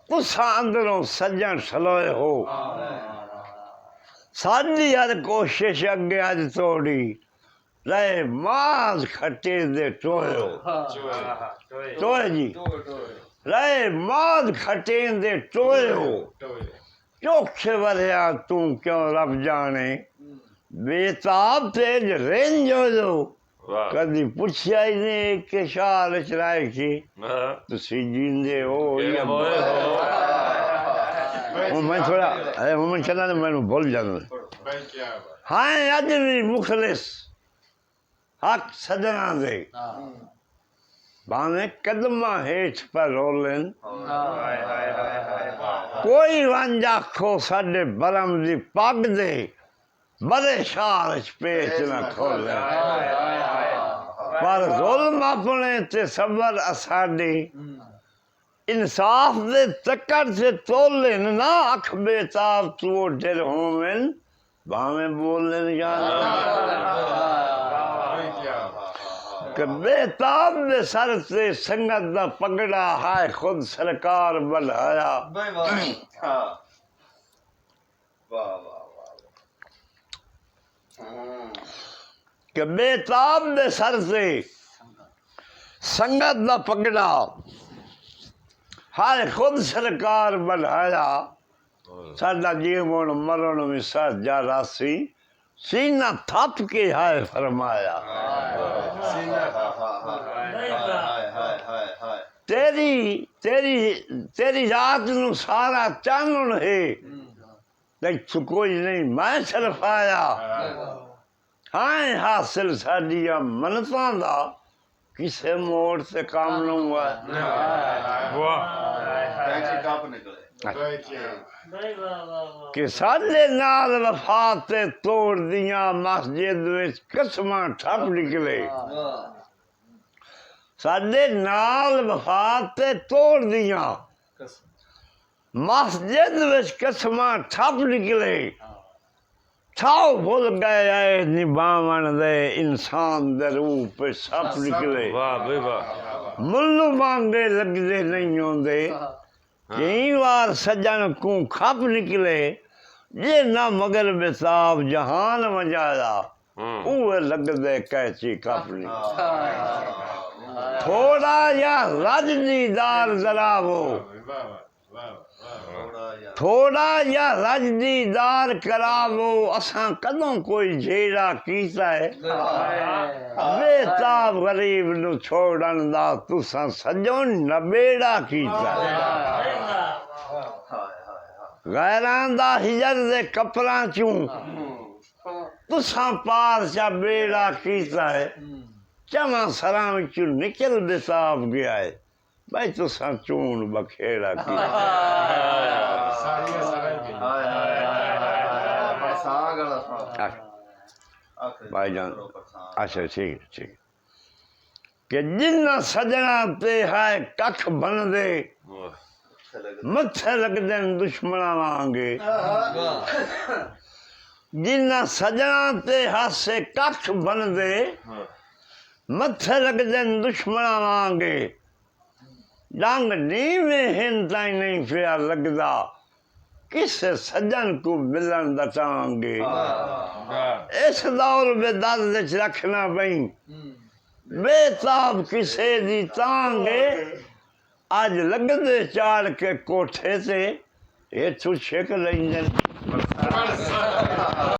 तुसां अंदरों सज्जन सलोए हो साडी हर कोशिश अगे अज तोड़ी रहे मांस खट्टे दे टोयो टोए जी रहे मांस खट्टे दे टोयो चौखे वरिया तू क्यों रब जाने बेताब तेज रेंजो दो कदी पुछया ही नहीं कि शाल चराए की तुसी जींदे हो या मैं थोड़ा अरे मोहम्मद चला ने मैंने बोल जाना हाँ अज भी मुखलिस हक सजना दे भावे कदमा हेठ पर रोलन कोई वंजा खो साडे बरम दी पग दे बड़े शाल पेच न खोले पर जुल्म अपने ते सबर असाडी इंसाफ दे चक्कर से तोले ना अख बेताब तू डर होवन भावे बोलन कि बेताब दे सर से संगत दा पगड़ा हाय खुद सरकार बढ़ाया कि बेताब दे सर से संगत दा पगड़ा हाय खुद सरकार बढ़ाया साडा जीवन मरण में सर जा रासी सीना थप के हाय फरमाया तेरी तेरी तेरी रात नू सारा चानन है तू कोई नहीं मैं सिर्फ आया हाय हासिल साडिया मनतां दा किसे मोड़ से काम न हुआ कि साडे नाल वफा ते तोड़ दिया मस्जिद विच कसमां ठप निकले साडे नाल वफा ते तोड़ दिया मस्जिद विच कसमां ठप निकले छाओ भूल गए आए निभावन दे इंसान दे रूप सप निकले मुल्लू मांगे लगदे नहीं होंदे कई बार सज्जन को खप निकले जे ना मगर बेताब जहान मजाया उहे लगदे कैची खप थोड़ा या रजनीदार जरावो थोड़ा या रजनीदार करावो असां कदों कोई झेड़ा कीता है बेताब गरीब नू छोड़न दा तुसां सजो नबेड़ा कीता है गैरां दा हिजर दे कपड़ां चूं तुसां पार चा बेड़ा कीता है चवां सरां विचों निकल बेताब गया है भाई तुसां चून बखेड़ा की भाई जान अच्छा ठीक ठीक कि जिन्ना सजना ते है कख बन दे मत्थे लगदे दुश्मना वांगे जिन्ना सजना ते हासे कख बन दे मत्थे लगदे दुश्मना वांगे डंग नीवे हिन ताई नहीं पिया लगदा किसे सज्जन को मिलन दचांगे इस दौर में दर्द रखना पई बेताब किसे दी तांगे अज लगदे चाड़ के कोठे से ये तू छेक लेंजन